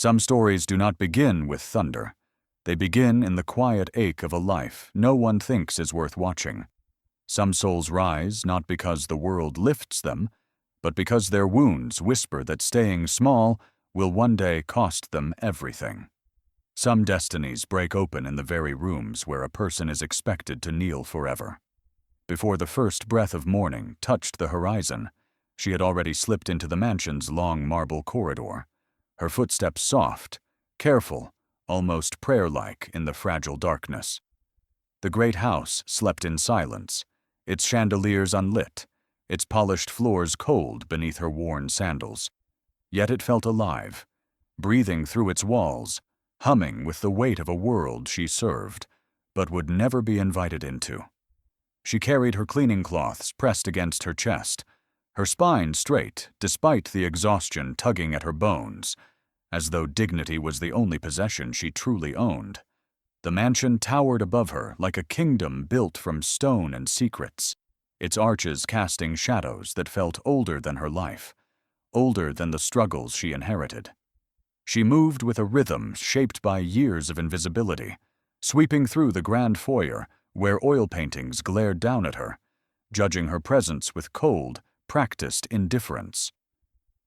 Some stories do not begin with thunder. They begin in the quiet ache of a life no one thinks is worth watching. Some souls rise not because the world lifts them, but because their wounds whisper that staying small will one day cost them everything. Some destinies break open in the very rooms where a person is expected to kneel forever. Before the first breath of morning touched the horizon, she had already slipped into the mansion's long marble corridor, her footsteps soft, careful, almost prayer-like in the fragile darkness. The great house slept in silence, its chandeliers unlit, its polished floors cold beneath her worn sandals. Yet it felt alive, breathing through its walls, humming with the weight of a world she served, but would never be invited into. She carried her cleaning cloths pressed against her chest, her spine straight despite the exhaustion tugging at her bones, as though dignity was the only possession she truly owned. The mansion towered above her like a kingdom built from stone and secrets, its arches casting shadows that felt older than her life, older than the struggles she inherited. She moved with a rhythm shaped by years of invisibility, sweeping through the grand foyer where oil paintings glared down at her, judging her presence with cold, practiced indifference.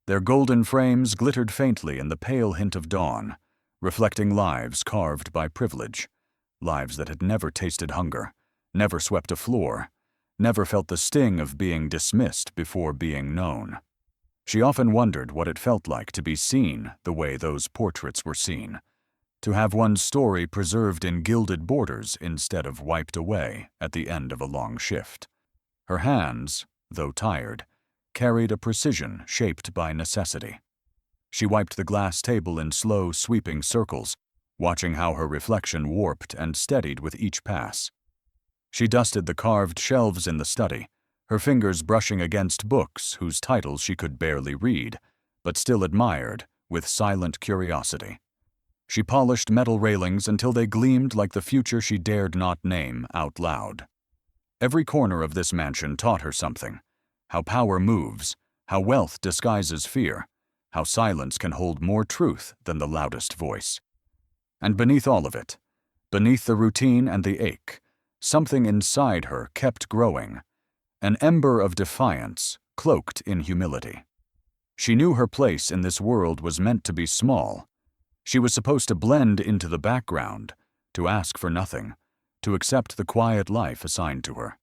Their golden frames glittered faintly in the pale hint of dawn, reflecting lives carved by privilege, lives that had never tasted hunger, never swept a floor, never felt the sting of being dismissed before being known. She often wondered what it felt like to be seen the way those portraits were seen, to have one's story preserved in gilded borders instead of wiped away at the end of a long shift. Her hands, though tired, carried a precision shaped by necessity. She wiped the glass table in slow, sweeping circles, watching how her reflection warped and steadied with each pass. She dusted the carved shelves in the study, her fingers brushing against books whose titles she could barely read, but still admired with silent curiosity. She polished metal railings until they gleamed like the future she dared not name out loud. Every corner of this mansion taught her something: how power moves, how wealth disguises fear, how silence can hold more truth than the loudest voice. And beneath all of it, beneath the routine and the ache, something inside her kept growing, an ember of defiance cloaked in humility. She knew her place in this world was meant to be small. She was supposed to blend into the background, to ask for nothing, to accept the quiet life assigned to her.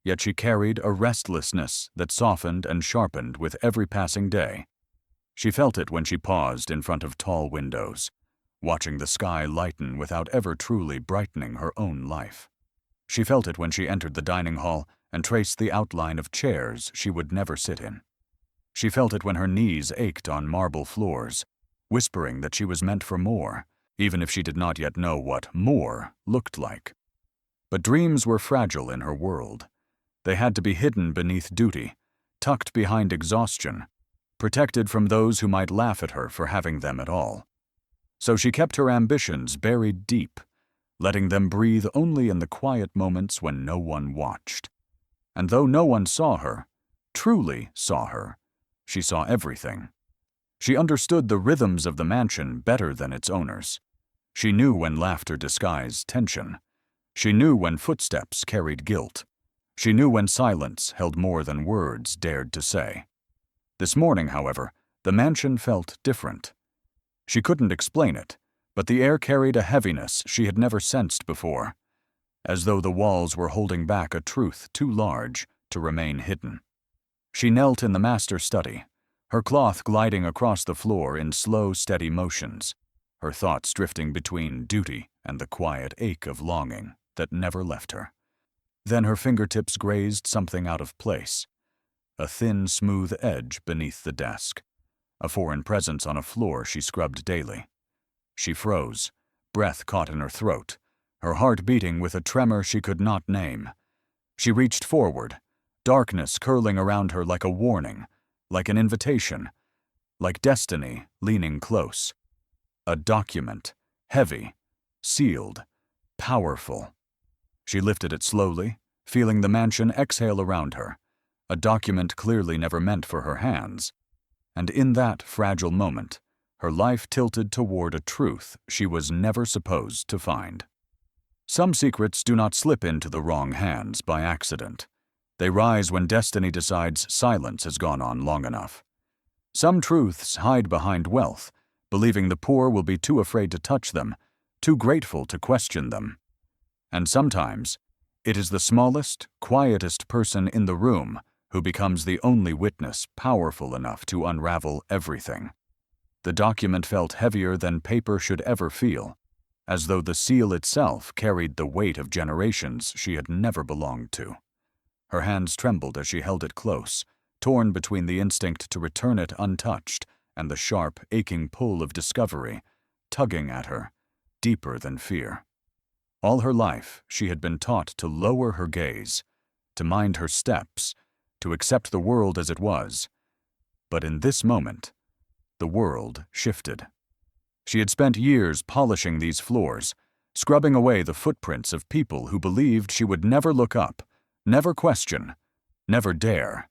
Yet she carried a restlessness that softened and sharpened with every passing day. She felt it when she paused in front of tall windows, watching the sky lighten without ever truly brightening her own life. She felt it when she entered the dining hall and traced the outline of chairs she would never sit in. She felt it when her knees ached on marble floors, whispering that she was meant for more, even if she did not yet know what more looked like. But dreams were fragile in her world. They had to be hidden beneath duty, tucked behind exhaustion, protected from those who might laugh at her for having them at all. So she kept her ambitions buried deep, letting them breathe only in the quiet moments when no one watched. And though no one saw her, truly saw her, she saw everything. She understood the rhythms of the mansion better than its owners. She knew when laughter disguised tension. She knew when footsteps carried guilt. She knew when silence held more than words dared to say. This morning, however, the mansion felt different. She couldn't explain it, but the air carried a heaviness she had never sensed before, as though the walls were holding back a truth too large to remain hidden. She knelt in the master study, her cloth gliding across the floor in slow, steady motions, her thoughts drifting between duty and the quiet ache of longing that never left her. Then her fingertips grazed something out of place, a thin, smooth edge beneath the desk, a foreign presence on a floor she scrubbed daily. She froze, breath caught in her throat, her heart beating with a tremor she could not name. She reached forward, darkness curling around her like a warning, like an invitation, like destiny leaning close. A document, heavy, sealed, powerful. She lifted it slowly, feeling the mansion exhale around her, a document clearly never meant for her hands. And in that fragile moment, her life tilted toward a truth she was never supposed to find. Some secrets do not slip into the wrong hands by accident. They rise when destiny decides silence has gone on long enough. Some truths hide behind wealth, believing the poor will be too afraid to touch them, too grateful to question them. And sometimes, it is the smallest, quietest person in the room who becomes the only witness powerful enough to unravel everything. The document felt heavier than paper should ever feel, as though the seal itself carried the weight of generations she had never belonged to. Her hands trembled as she held it close, torn between the instinct to return it untouched and the sharp, aching pull of discovery, tugging at her, deeper than fear. All her life, she had been taught to lower her gaze, to mind her steps, to accept the world as it was. But in this moment, the world shifted. She had spent years polishing these floors, scrubbing away the footprints of people who believed she would never look up, never question, never dare.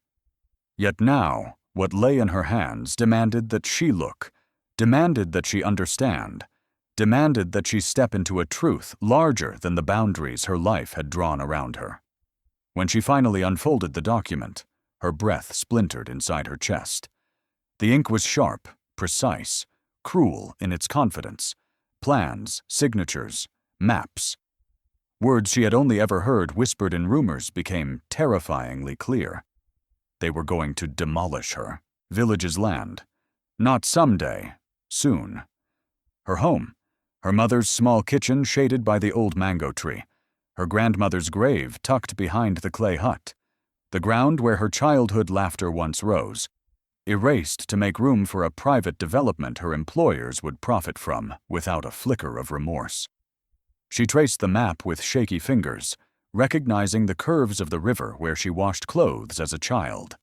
Yet now, what lay in her hands demanded that she look, demanded that she understand, demanded that she step into a truth larger than the boundaries her life had drawn around her. When she finally unfolded the document, her breath splintered inside her chest. The ink was sharp, precise, cruel in its confidence. Plans, signatures, maps. Words she had only ever heard whispered in rumors became terrifyingly clear. They were going to demolish her, Village's land. Not someday, soon. Her home, her mother's small kitchen shaded by the old mango tree, her grandmother's grave tucked behind the clay hut, the ground where her childhood laughter once rose, erased to make room for a private development her employers would profit from without a flicker of remorse. She traced the map with shaky fingers, recognizing the curves of the river where she washed clothes as a child,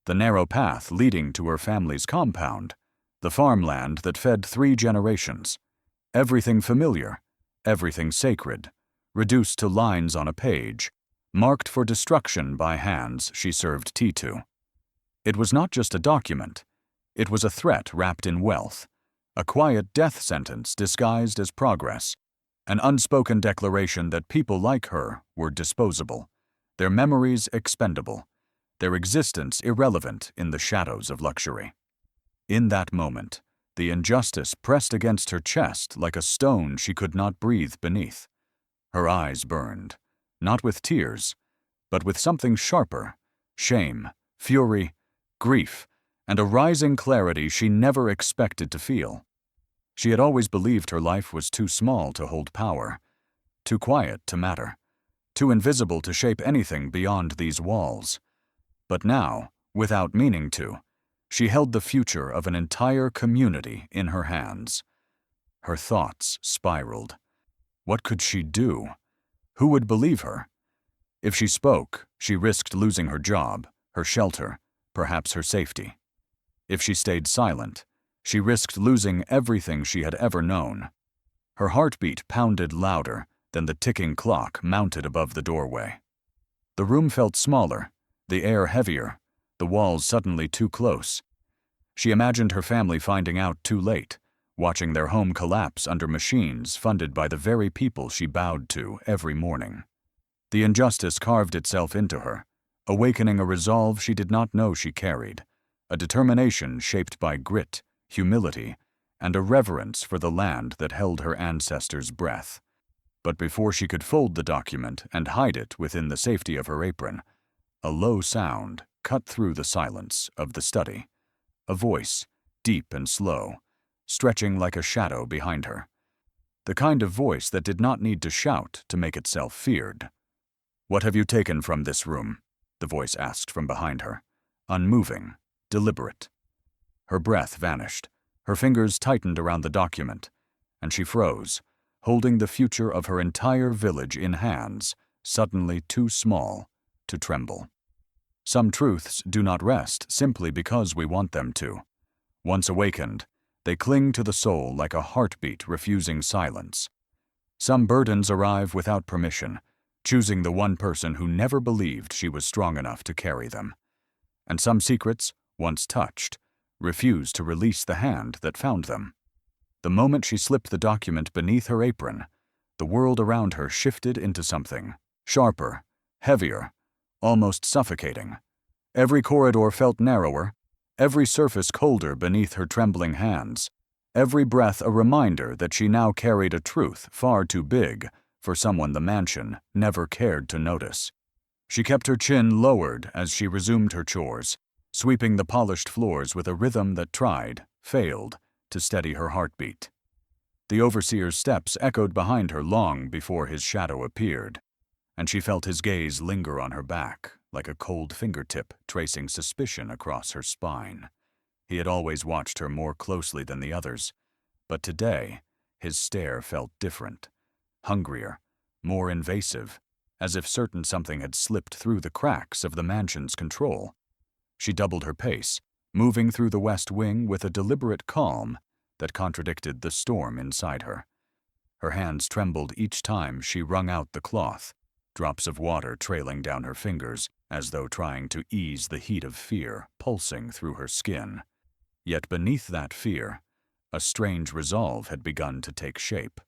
the narrow path leading to her family's compound, the farmland that fed 3 generations. Everything familiar, everything sacred, reduced to lines on a page, marked for destruction by hands she served tea to. It was not just a document. It was a threat wrapped in wealth, a quiet death sentence disguised as progress, an unspoken declaration that people like her were disposable, their memories expendable, their existence irrelevant in the shadows of luxury. In that moment, the injustice pressed against her chest like a stone she could not breathe beneath. Her eyes burned, not with tears, but with something sharper, shame, fury, grief, and a rising clarity she never expected to feel. She had always believed her life was too small to hold power, too quiet to matter, too invisible to shape anything beyond these walls. But now, without meaning to, she held the future of an entire community in her hands. Her thoughts spiraled. What could she do? Who would believe her? If she spoke, she risked losing her job, her shelter, perhaps her safety. If she stayed silent, she risked losing everything she had ever known. Her heartbeat pounded louder than the ticking clock mounted above the doorway. The room felt smaller, the air heavier, the walls suddenly too close. She imagined her family finding out too late, watching their home collapse under machines funded by the very people she bowed to every morning. The injustice carved itself into her, awakening a resolve she did not know she carried, a determination shaped by grit, humility, and a reverence for the land that held her ancestors' breath. But before she could fold the document and hide it within the safety of her apron, a low sound cut through the silence of the study, a voice, deep and slow, stretching like a shadow behind her. The kind of voice that did not need to shout to make itself feared. "What have you taken from this room?" the voice asked from behind her, unmoving, deliberate. Her breath vanished, her fingers tightened around the document, and she froze, holding the future of her entire village in hands, suddenly too small to tremble. Some truths do not rest simply because we want them to. Once awakened, they cling to the soul like a heartbeat refusing silence. Some burdens arrive without permission, choosing the one person who never believed she was strong enough to carry them. And some secrets, once touched, refused to release the hand that found them. The moment she slipped the document beneath her apron, the world around her shifted into something sharper, heavier, almost suffocating. Every corridor felt narrower, every surface colder beneath her trembling hands, every breath a reminder that she now carried a truth far too big for someone the mansion never cared to notice. She kept her chin lowered as she resumed her chores, sweeping the polished floors with a rhythm that failed, to steady her heartbeat. The overseer's steps echoed behind her long before his shadow appeared, and she felt his gaze linger on her back, like a cold fingertip tracing suspicion across her spine. He had always watched her more closely than the others, but today his stare felt different, hungrier, more invasive, as if certain something had slipped through the cracks of the mansion's control. She doubled her pace, moving through the west wing with a deliberate calm that contradicted the storm inside her. Her hands trembled each time she wrung out the cloth, drops of water trailing down her fingers as though trying to ease the heat of fear pulsing through her skin. Yet beneath that fear, a strange resolve had begun to take shape,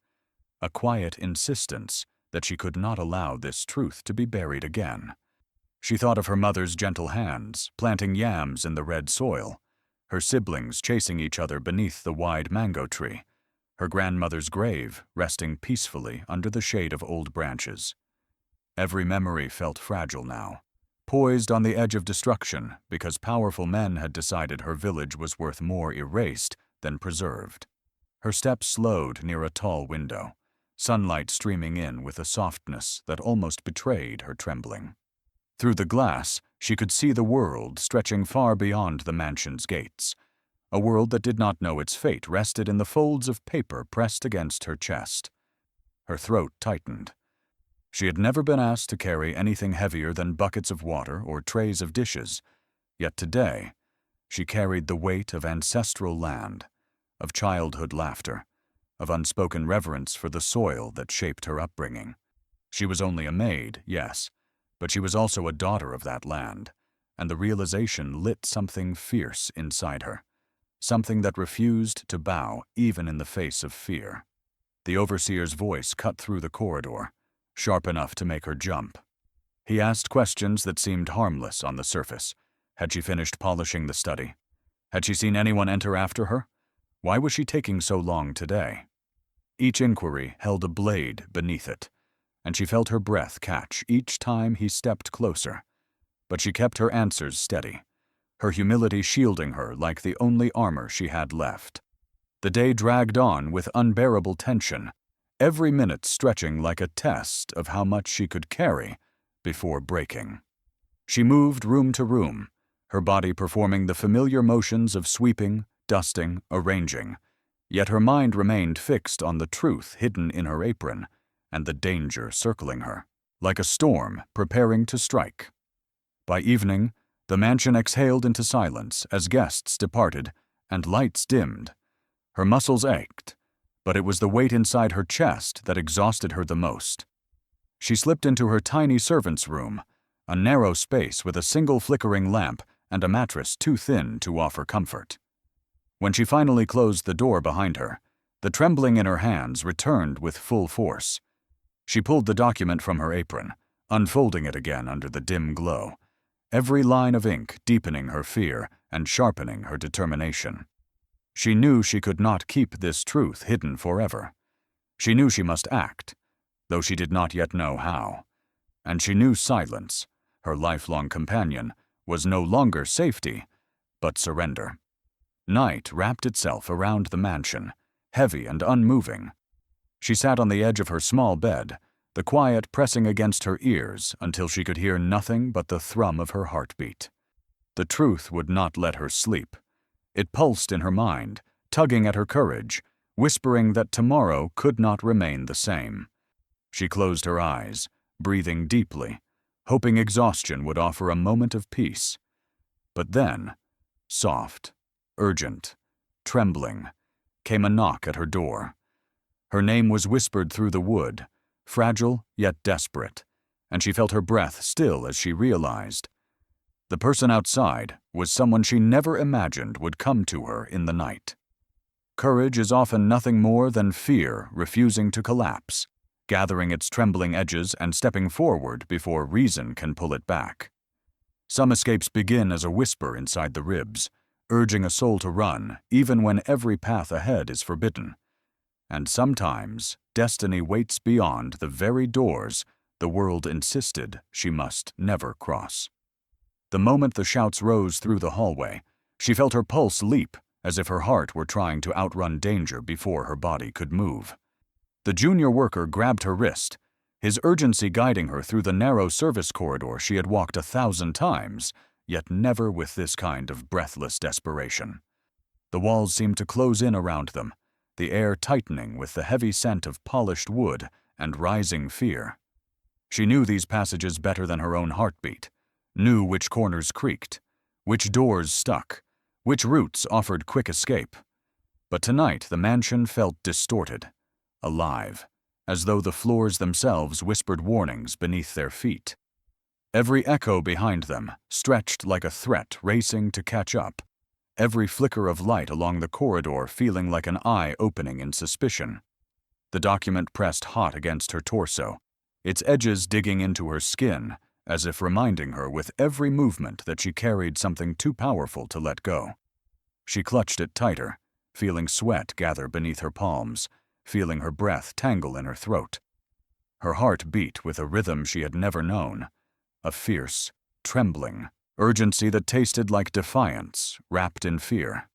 a quiet insistence that she could not allow this truth to be buried again. She thought of her mother's gentle hands, planting yams in the red soil, her siblings chasing each other beneath the wide mango tree, her grandmother's grave resting peacefully under the shade of old branches. Every memory felt fragile now, poised on the edge of destruction because powerful men had decided her village was worth more erased than preserved. Her steps slowed near a tall window, sunlight streaming in with a softness that almost betrayed her trembling. Through the glass, she could see the world stretching far beyond the mansion's gates. A world that did not know its fate rested in the folds of paper pressed against her chest. Her throat tightened. She had never been asked to carry anything heavier than buckets of water or trays of dishes, yet today she carried the weight of ancestral land, of childhood laughter, of unspoken reverence for the soil that shaped her upbringing. She was only a maid, yes, but she was also a daughter of that land, and the realization lit something fierce inside her, something that refused to bow even in the face of fear. The overseer's voice cut through the corridor, sharp enough to make her jump. He asked questions that seemed harmless on the surface. Had she finished polishing the study? Had she seen anyone enter after her? Why was she taking so long today? Each inquiry held a blade beneath it, and she felt her breath catch each time he stepped closer. But she kept her answers steady, her humility shielding her like the only armor she had left. The day dragged on with unbearable tension, every minute stretching like a test of how much she could carry before breaking. She moved room to room, her body performing the familiar motions of sweeping, dusting, arranging, yet her mind remained fixed on the truth hidden in her apron and the danger circling her, like a storm preparing to strike. By evening, the mansion exhaled into silence as guests departed and lights dimmed. Her muscles ached, but it was the weight inside her chest that exhausted her the most. She slipped into her tiny servant's room, a narrow space with a single flickering lamp and a mattress too thin to offer comfort. When she finally closed the door behind her, the trembling in her hands returned with full force. She pulled the document from her apron, unfolding it again under the dim glow, every line of ink deepening her fear and sharpening her determination. She knew she could not keep this truth hidden forever. She knew she must act, though she did not yet know how. And she knew silence, her lifelong companion, was no longer safety, but surrender. Night wrapped itself around the mansion, heavy and unmoving. She sat on the edge of her small bed, the quiet pressing against her ears until she could hear nothing but the thrum of her heartbeat. The truth would not let her sleep. It pulsed in her mind, tugging at her courage, whispering that tomorrow could not remain the same. She closed her eyes, breathing deeply, hoping exhaustion would offer a moment of peace. But then, soft, urgent, trembling, came a knock at her door. Her name was whispered through the wood, fragile yet desperate, and she felt her breath still as she realized. The person outside, was someone she never imagined would come to her in the night. Courage is often nothing more than fear refusing to collapse, gathering its trembling edges and stepping forward before reason can pull it back. Some escapes begin as a whisper inside the ribs, urging a soul to run even when every path ahead is forbidden. And sometimes destiny waits beyond the very doors the world insisted she must never cross. The moment the shouts rose through the hallway, she felt her pulse leap as if her heart were trying to outrun danger before her body could move. The junior worker grabbed her wrist, his urgency guiding her through the narrow service corridor she had walked 1,000 times, yet never with this kind of breathless desperation. The walls seemed to close in around them, the air tightening with the heavy scent of polished wood and rising fear. She knew these passages better than her own heartbeat, knew which corners creaked, which doors stuck, which routes offered quick escape. But tonight the mansion felt distorted, alive, as though the floors themselves whispered warnings beneath their feet. Every echo behind them stretched like a threat racing to catch up, every flicker of light along the corridor feeling like an eye opening in suspicion. The document pressed hot against her torso, its edges digging into her skin, as if reminding her with every movement that she carried something too powerful to let go. She clutched it tighter, feeling sweat gather beneath her palms, feeling her breath tangle in her throat. Her heart beat with a rhythm she had never known, a fierce, trembling urgency that tasted like defiance, wrapped in fear.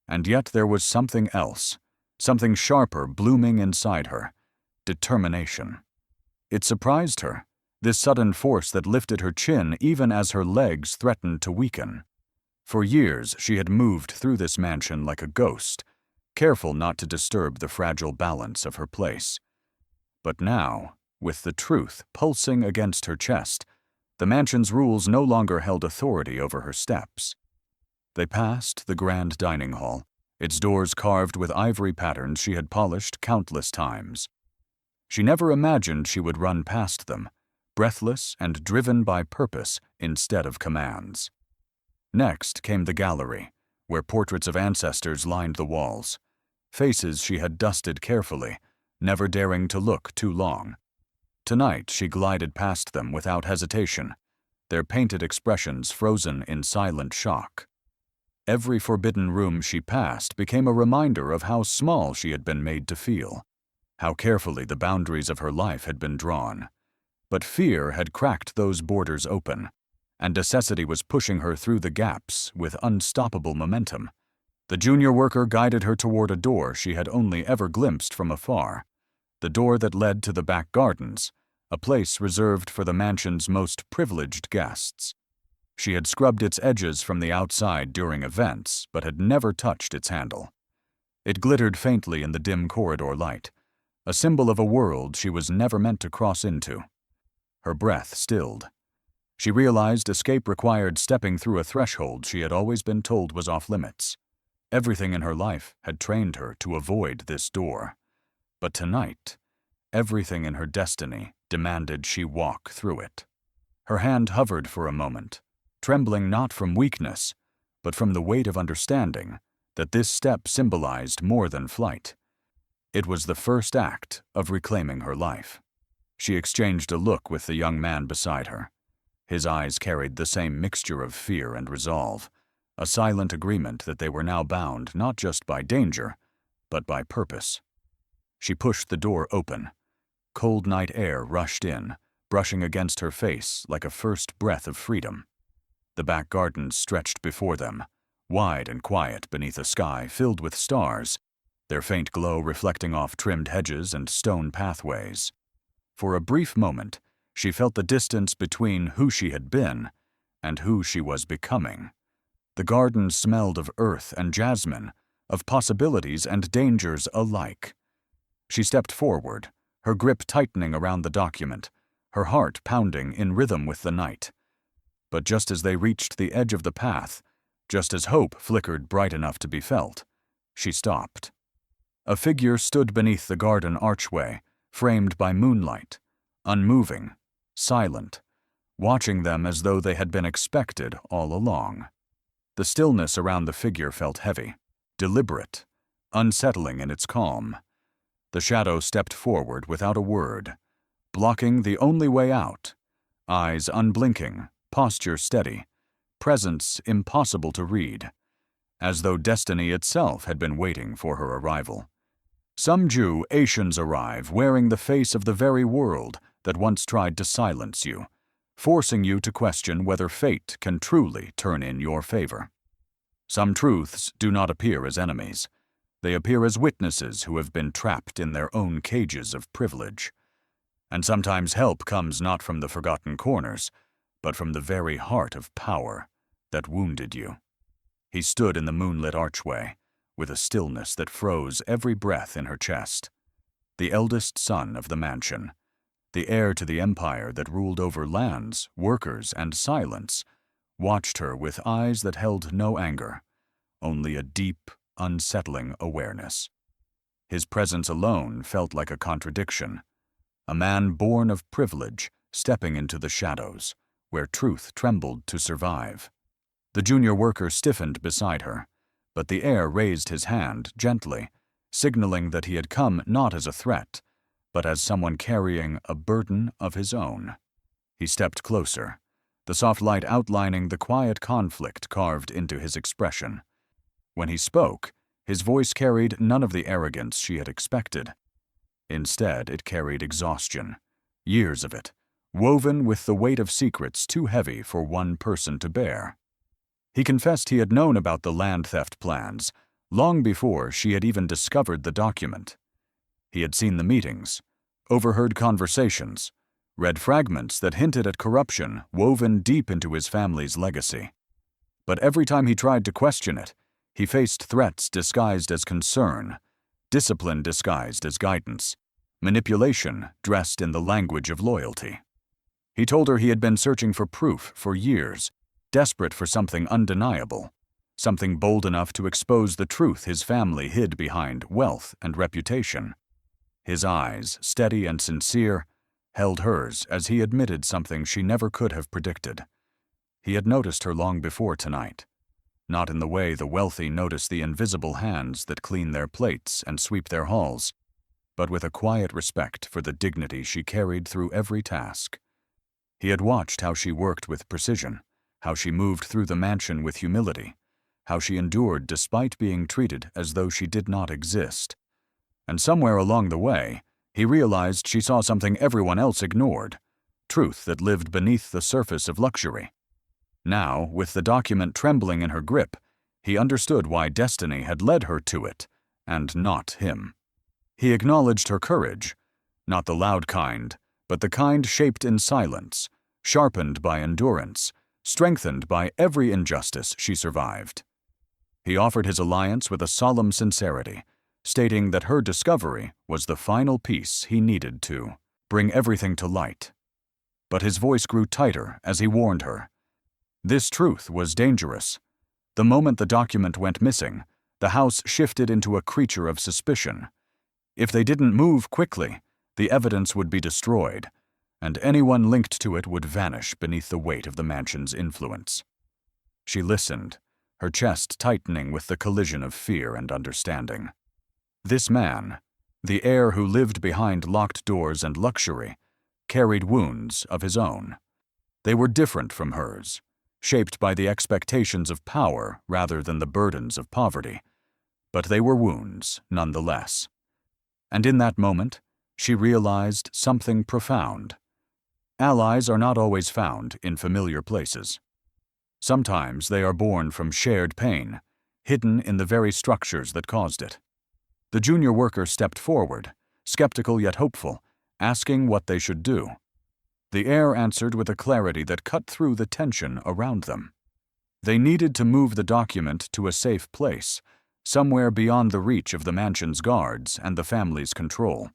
And yet there was something else, something sharper blooming inside her, determination. It surprised her, this sudden force that lifted her chin even as her legs threatened to weaken. For years she had moved through this mansion like a ghost, careful not to disturb the fragile balance of her place. But now, with the truth pulsing against her chest, the mansion's rules no longer held authority over her steps. They passed the grand dining hall, its doors carved with ivory patterns she had polished countless times. She never imagined she would run past them, breathless and driven by purpose instead of commands. Next came the gallery, where portraits of ancestors lined the walls, faces she had dusted carefully, never daring to look too long. Tonight she glided past them without hesitation, their painted expressions frozen in silent shock. Every forbidden room she passed became a reminder of how small she had been made to feel, how carefully the boundaries of her life had been drawn. But fear had cracked those borders open, and necessity was pushing her through the gaps with unstoppable momentum. The junior worker guided her toward a door she had only ever glimpsed from afar, the door that led to the back gardens, a place reserved for the mansion's most privileged guests. She had scrubbed its edges from the outside during events, but had never touched its handle. It glittered faintly in the dim corridor light, a symbol of a world she was never meant to cross into. Her breath stilled. She realized escape required stepping through a threshold she had always been told was off-limits. Everything in her life had trained her to avoid this door. But tonight, everything in her destiny demanded she walk through it. Her hand hovered for a moment, trembling not from weakness, but from the weight of understanding that this step symbolized more than flight. It was the first act of reclaiming her life. She exchanged a look with the young man beside her. His eyes carried the same mixture of fear and resolve, a silent agreement that they were now bound not just by danger, but by purpose. She pushed the door open. Cold night air rushed in, brushing against her face like a first breath of freedom. The back gardens stretched before them, wide and quiet beneath a sky filled with stars, their faint glow reflecting off trimmed hedges and stone pathways. For a brief moment, she felt the distance between who she had been and who she was becoming. The garden smelled of earth and jasmine, of possibilities and dangers alike. She stepped forward, her grip tightening around the document, her heart pounding in rhythm with the night. But just as they reached the edge of the path, just as hope flickered bright enough to be felt, she stopped. A figure stood beneath the garden archway, framed by moonlight, unmoving, silent, watching them as though they had been expected all along. The stillness around the figure felt heavy, deliberate, unsettling in its calm. The shadow stepped forward without a word, blocking the only way out, eyes unblinking, posture steady, presence impossible to read, as though destiny itself had been waiting for her arrival. Some Jew Asians arrive wearing the face of the very world that once tried to silence you, forcing you to question whether fate can truly turn in your favor. Some truths do not appear as enemies. They appear as witnesses who have been trapped in their own cages of privilege. And sometimes help comes not from the forgotten corners, but from the very heart of power that wounded you. He stood in the moonlit archway, with a stillness that froze every breath in her chest. The eldest son of the mansion, the heir to the empire that ruled over lands, workers, and silence, watched her with eyes that held no anger, only a deep, unsettling awareness. His presence alone felt like a contradiction. A man born of privilege, stepping into the shadows, where truth trembled to survive. The junior worker stiffened beside her, but the heir raised his hand gently, signaling that he had come not as a threat, but as someone carrying a burden of his own. He stepped closer, the soft light outlining the quiet conflict carved into his expression. When he spoke, his voice carried none of the arrogance she had expected. Instead, it carried exhaustion, years of it, woven with the weight of secrets too heavy for one person to bear. He confessed he had known about the land theft plans long before she had even discovered the document. He had seen the meetings, overheard conversations, read fragments that hinted at corruption woven deep into his family's legacy. But every time he tried to question it, he faced threats disguised as concern, discipline disguised as guidance, manipulation dressed in the language of loyalty. He told her he had been searching for proof for years, desperate for something undeniable, something bold enough to expose the truth his family hid behind wealth and reputation. His eyes, steady and sincere, held hers as he admitted something she never could have predicted. He had noticed her long before tonight, not in the way the wealthy notice the invisible hands that clean their plates and sweep their halls, but with a quiet respect for the dignity she carried through every task. He had watched how she worked with precision, how she moved through the mansion with humility, how she endured despite being treated as though she did not exist. And somewhere along the way, he realized she saw something everyone else ignored, truth that lived beneath the surface of luxury. Now, with the document trembling in her grip, he understood why destiny had led her to it, and not him. He acknowledged her courage, not the loud kind, but the kind shaped in silence, sharpened by endurance, strengthened by every injustice she survived. He offered his alliance with a solemn sincerity, stating that her discovery was the final piece he needed to bring everything to light. But his voice grew tighter as he warned her. This truth was dangerous. The moment the document went missing, the house shifted into a creature of suspicion. If they didn't move quickly, the evidence would be destroyed, and anyone linked to it would vanish beneath the weight of the mansion's influence. She listened, her chest tightening with the collision of fear and understanding. This man, the heir who lived behind locked doors and luxury, carried wounds of his own. They were different from hers, shaped by the expectations of power rather than the burdens of poverty, but they were wounds nonetheless. And in that moment, she realized something profound. Allies are not always found in familiar places. Sometimes they are born from shared pain, hidden in the very structures that caused it. The junior worker stepped forward, skeptical yet hopeful, asking what they should do. The heir answered with a clarity that cut through the tension around them. They needed to move the document to a safe place, somewhere beyond the reach of the mansion's guards and the family's control.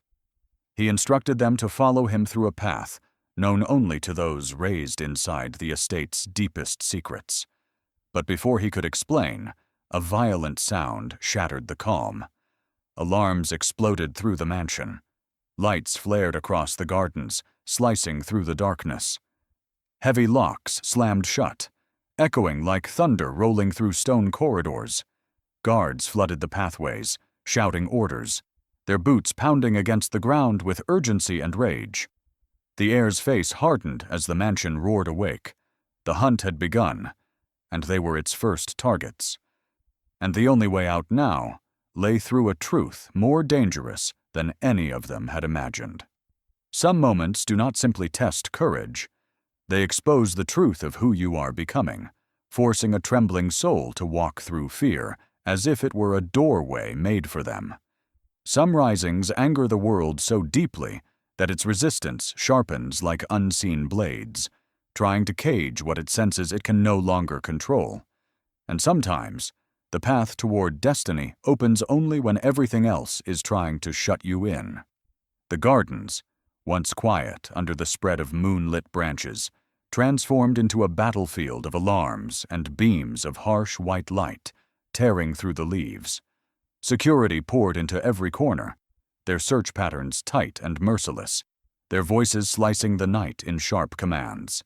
He instructed them to follow him through a path known only to those raised inside the estate's deepest secrets. But before he could explain, a violent sound shattered the calm. Alarms exploded through the mansion. Lights flared across the gardens, slicing through the darkness. Heavy locks slammed shut, echoing like thunder rolling through stone corridors. Guards flooded the pathways, shouting orders, their boots pounding against the ground with urgency and rage. The heir's face hardened as the mansion roared awake. The hunt had begun, and they were its first targets. And the only way out now lay through a truth more dangerous than any of them had imagined. Some moments do not simply test courage. They expose the truth of who you are becoming, forcing a trembling soul to walk through fear, as if it were a doorway made for them. Some risings anger the world so deeply that its resistance sharpens like unseen blades, trying to cage what it senses it can no longer control. And sometimes, the path toward destiny opens only when everything else is trying to shut you in. The gardens, once quiet under the spread of moonlit branches, transformed into a battlefield of alarms and beams of harsh white light, tearing through the leaves. Security poured into every corner, their search patterns tight and merciless, their voices slicing the night in sharp commands.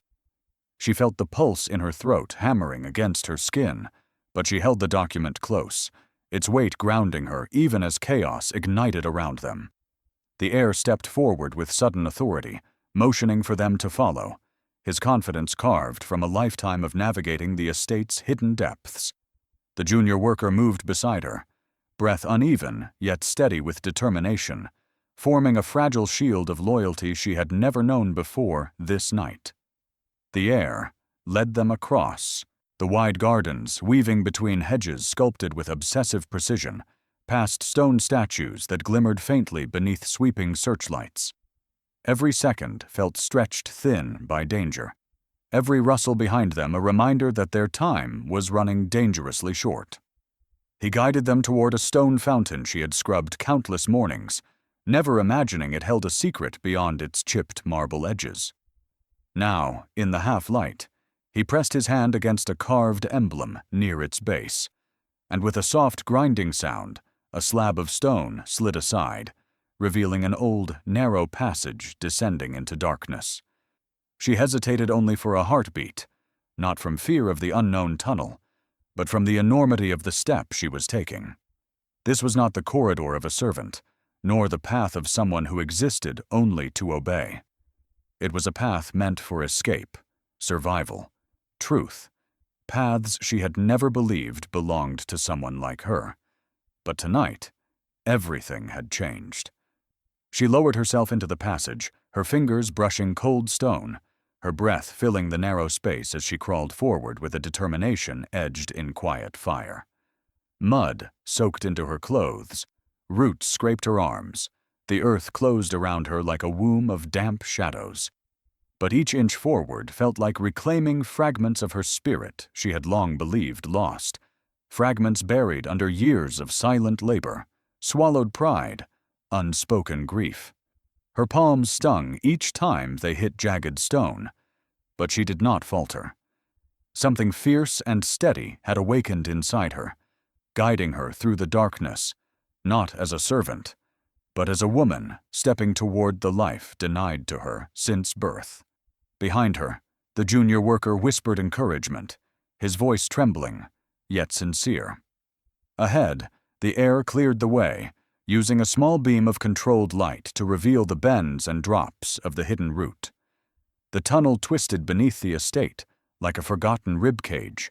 She felt the pulse in her throat hammering against her skin, but she held the document close, its weight grounding her even as chaos ignited around them. The heir stepped forward with sudden authority, motioning for them to follow, his confidence carved from a lifetime of navigating the estate's hidden depths. The junior worker moved beside her, breath uneven yet steady with determination, forming a fragile shield of loyalty she had never known before this night. The heir led them across the wide gardens, weaving between hedges sculpted with obsessive precision, past stone statues that glimmered faintly beneath sweeping searchlights. Every second felt stretched thin by danger, every rustle behind them a reminder that their time was running dangerously short. He guided them toward a stone fountain she had scrubbed countless mornings, never imagining it held a secret beyond its chipped marble edges. Now, in the half-light, he pressed his hand against a carved emblem near its base, and with a soft grinding sound, a slab of stone slid aside, revealing an old, narrow passage descending into darkness. She hesitated only for a heartbeat, not from fear of the unknown tunnel, but from the enormity of the step she was taking. This was not the corridor of a servant, nor the path of someone who existed only to obey. It was a path meant for escape, survival, truth, paths she had never believed belonged to someone like her. But tonight, everything had changed. She lowered herself into the passage, her fingers brushing cold stone, her breath filling the narrow space as she crawled forward with a determination edged in quiet fire. Mud soaked into her clothes, roots scraped her arms, the earth closed around her like a womb of damp shadows. But each inch forward felt like reclaiming fragments of her spirit she had long believed lost, fragments buried under years of silent labor, swallowed pride, unspoken grief. Her palms stung each time they hit jagged stone, but she did not falter. Something fierce and steady had awakened inside her, guiding her through the darkness, not as a servant, but as a woman stepping toward the life denied to her since birth. Behind her, the junior worker whispered encouragement, his voice trembling, yet sincere. Ahead, the heir cleared the way, using a small beam of controlled light to reveal the bends and drops of the hidden route. The tunnel twisted beneath the estate, like a forgotten ribcage,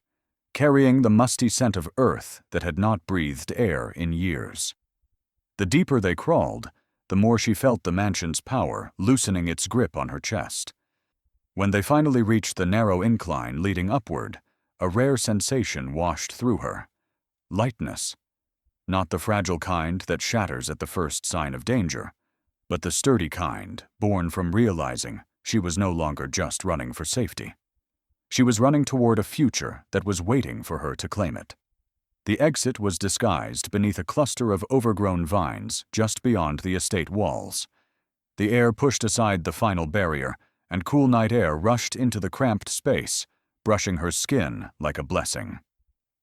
carrying the musty scent of earth that had not breathed air in years. The deeper they crawled, the more she felt the mansion's power loosening its grip on her chest. When they finally reached the narrow incline leading upward, a rare sensation washed through her. Lightness. Not the fragile kind that shatters at the first sign of danger, but the sturdy kind born from realizing she was no longer just running for safety. She was running toward a future that was waiting for her to claim it. The exit was disguised beneath a cluster of overgrown vines just beyond the estate walls. The heir pushed aside the final barrier, and cool night air rushed into the cramped space, brushing her skin like a blessing.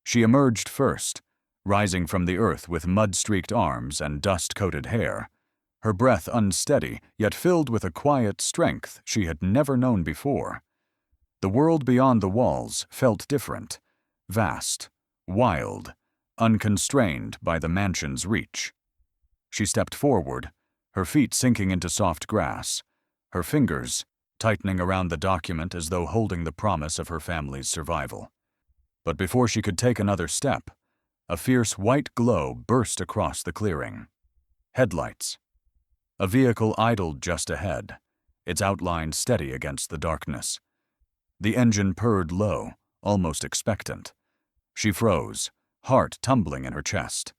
She emerged first, rising from the earth with mud-streaked arms and dust-coated hair, her breath unsteady yet filled with a quiet strength she had never known before. The world beyond the walls felt different, vast, wild, unconstrained by the mansion's reach. She stepped forward, her feet sinking into soft grass, her fingers tightening around the document as though holding the promise of her family's survival. But before she could take another step, a fierce white glow burst across the clearing. Headlights. A vehicle idled just ahead, its outline steady against the darkness. The engine purred low, almost expectant. She froze, heart tumbling in her chest.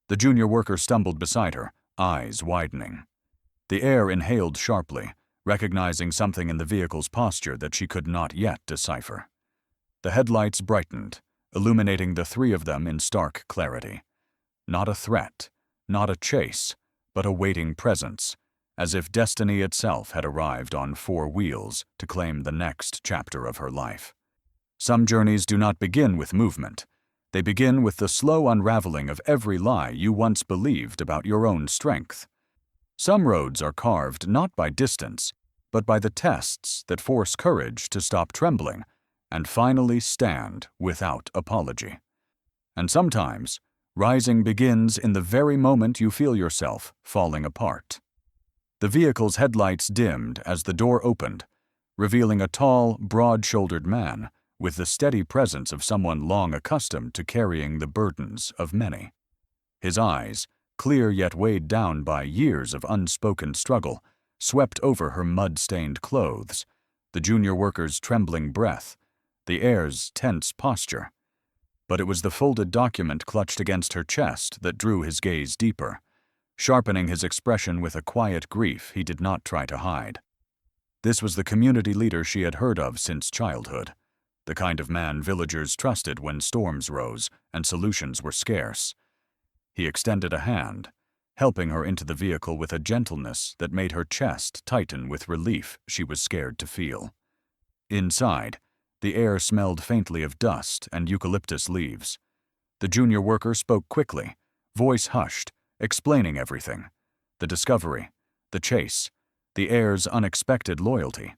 The junior worker stumbled beside her, eyes widening. The air inhaled sharply, recognizing something in the vehicle's posture that she could not yet decipher. The headlights brightened, illuminating the three of them in stark clarity. Not a threat, not a chase, but a waiting presence, as if destiny itself had arrived on four wheels to claim the next chapter of her life. Some journeys do not begin with movement. They begin with the slow unraveling of every lie you once believed about your own strength. Some roads are carved not by distance, but by the tests that force courage to stop trembling and finally stand without apology. And sometimes, rising begins in the very moment you feel yourself falling apart. The vehicle's headlights dimmed as the door opened, revealing a tall, broad-shouldered man with the steady presence of someone long accustomed to carrying the burdens of many. His eyes, clear yet weighed down by years of unspoken struggle, swept over her mud-stained clothes, the junior worker's trembling breath, the heir's tense posture. But it was the folded document clutched against her chest that drew his gaze deeper, sharpening his expression with a quiet grief he did not try to hide. This was the community leader she had heard of since childhood, the kind of man villagers trusted when storms rose and solutions were scarce. He extended a hand, helping her into the vehicle with a gentleness that made her chest tighten with relief she was scared to feel. Inside, the air smelled faintly of dust and eucalyptus leaves. The junior worker spoke quickly, voice hushed, explaining everything: the discovery, the chase, the heir's unexpected loyalty.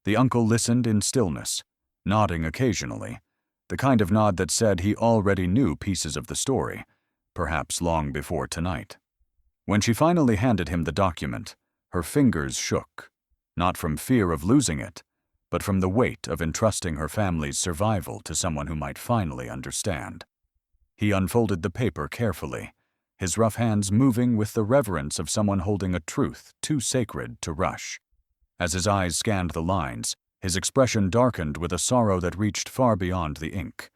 The uncle listened in stillness, nodding occasionally, the kind of nod that said he already knew pieces of the story, perhaps long before tonight. When she finally handed him the document, her fingers shook, not from fear of losing it, but from the weight of entrusting her family's survival to someone who might finally understand. He unfolded the paper carefully, his rough hands moving with the reverence of someone holding a truth too sacred to rush. As his eyes scanned the lines, his expression darkened with a sorrow that reached far beyond the ink.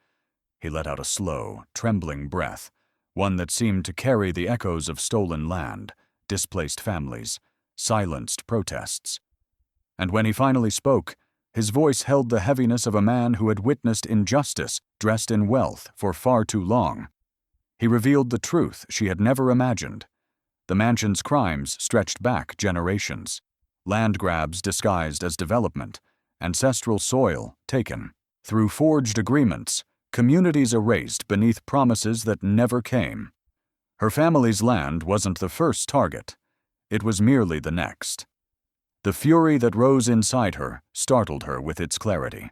He let out a slow, trembling breath, one that seemed to carry the echoes of stolen land, displaced families, silenced protests. And when he finally spoke, his voice held the heaviness of a man who had witnessed injustice dressed in wealth for far too long. He revealed the truth she had never imagined. The mansion's crimes stretched back generations. Land grabs disguised as development, ancestral soil taken. Through forged agreements, communities erased beneath promises that never came. Her family's land wasn't the first target. It was merely the next. The fury that rose inside her startled her with its clarity.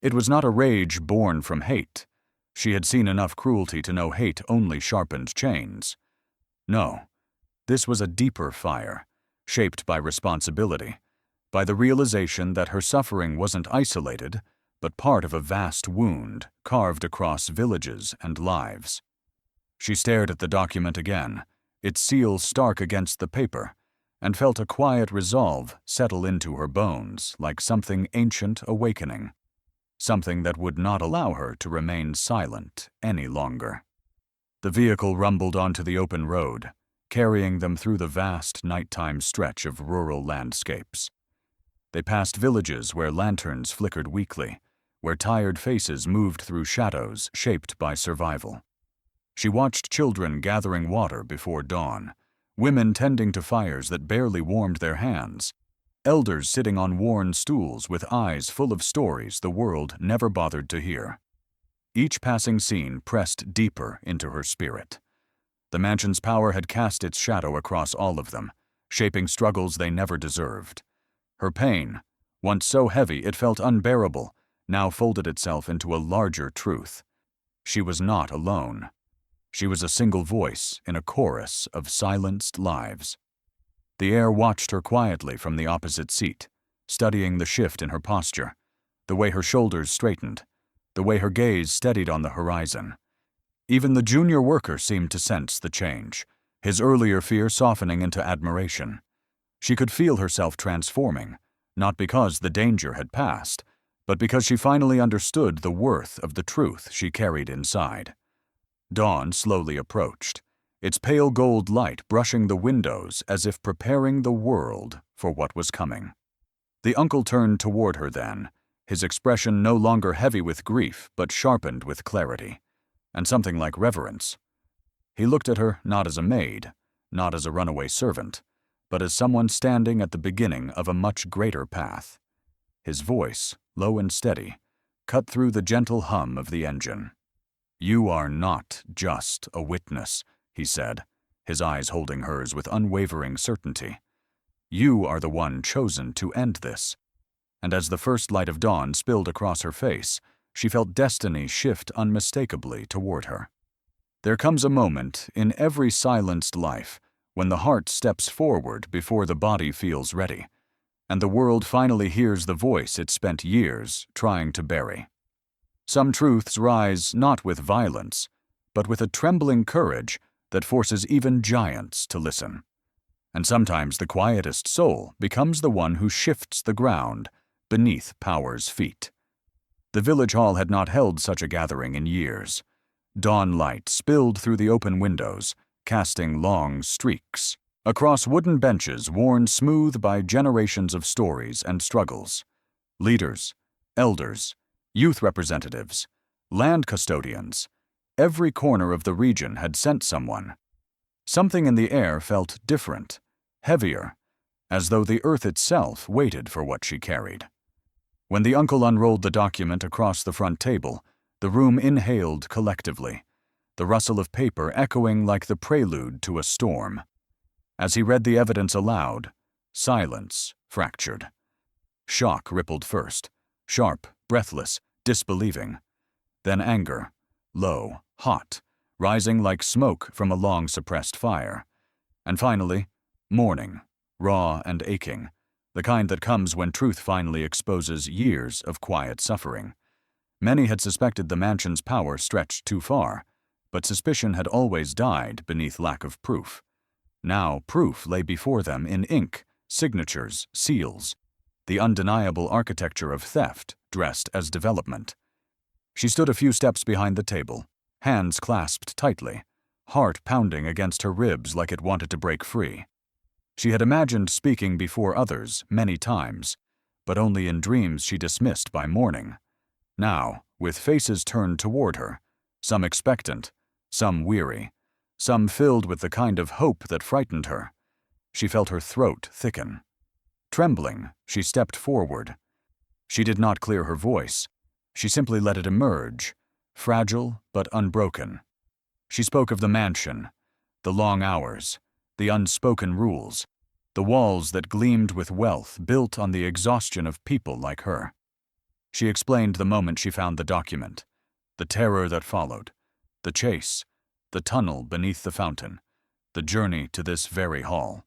It was not a rage born from hate. She had seen enough cruelty to know hate only sharpened chains. No, this was a deeper fire, shaped by responsibility, by the realization that her suffering wasn't isolated, but part of a vast wound carved across villages and lives. She stared at the document again, its seal stark against the paper, and felt a quiet resolve settle into her bones like something ancient awakening, something that would not allow her to remain silent any longer. The vehicle rumbled onto the open road, carrying them through the vast nighttime stretch of rural landscapes. They passed villages where lanterns flickered weakly, where tired faces moved through shadows shaped by survival. She watched children gathering water before dawn, women tending to fires that barely warmed their hands, elders sitting on worn stools with eyes full of stories the world never bothered to hear. Each passing scene pressed deeper into her spirit. The mansion's power had cast its shadow across all of them, shaping struggles they never deserved. Her pain, Once so heavy it felt unbearable, now folded itself into a larger truth. She was not alone. She was a single voice in a chorus of silenced lives. The air watched her quietly from the opposite seat, studying the shift in her posture, the way her shoulders straightened, the way her gaze steadied on the horizon. Even the junior worker seemed to sense the change, his earlier fear softening into admiration. She could feel herself transforming, not because the danger had passed, but because she finally understood the worth of the truth she carried inside. Dawn slowly approached, its pale gold light brushing the windows as if preparing the world for what was coming. The uncle turned toward her then, his expression no longer heavy with grief but sharpened with clarity, and something like reverence. He looked at her not as a maid, not as a runaway servant, but as someone standing at the beginning of a much greater path. His voice, low and steady, cut through the gentle hum of the engine. "You are not just a witness," he said, his eyes holding hers with unwavering certainty. "You are the one chosen to end this." And as the first light of dawn spilled across her face, she felt destiny shift unmistakably toward her. There comes a moment in every silenced life when the heart steps forward before the body feels ready, and the world finally hears the voice it spent years trying to bury. Some truths rise not with violence, but with a trembling courage that forces even giants to listen. And sometimes the quietest soul becomes the one who shifts the ground beneath power's feet. The village hall had not held such a gathering in years. Dawn light spilled through the open windows, casting long streaks across wooden benches worn smooth by generations of stories and struggles. Leaders, elders, youth representatives, land custodians, every corner of the region had sent someone. Something in the air felt different, heavier, as though the earth itself waited for what she carried. When the uncle unrolled the document across the front table, the room inhaled collectively, the rustle of paper echoing like the prelude to a storm. As he read the evidence aloud, silence fractured. Shock rippled first, sharp, breathless, disbelieving. Then anger, low, hot, rising like smoke from a long-suppressed fire. And finally, mourning, raw and aching, the kind that comes when truth finally exposes years of quiet suffering. Many had suspected the mansion's power stretched too far, but suspicion had always died beneath lack of proof. Now proof lay before them in ink, signatures, seals, the undeniable architecture of theft dressed as development. She stood a few steps behind the table, hands clasped tightly, heart pounding against her ribs like it wanted to break free. She had imagined speaking before others many times, but only in dreams she dismissed by morning. Now, with faces turned toward her, some expectant, some weary, some filled with the kind of hope that frightened her, she felt her throat thicken. Trembling, she stepped forward. She did not clear her voice. She simply let it emerge, fragile but unbroken. She spoke of the mansion, the long hours, the unspoken rules, the walls that gleamed with wealth built on the exhaustion of people like her. She explained the moment she found the document, the terror that followed, the chase, the tunnel beneath the fountain, the journey to this very hall.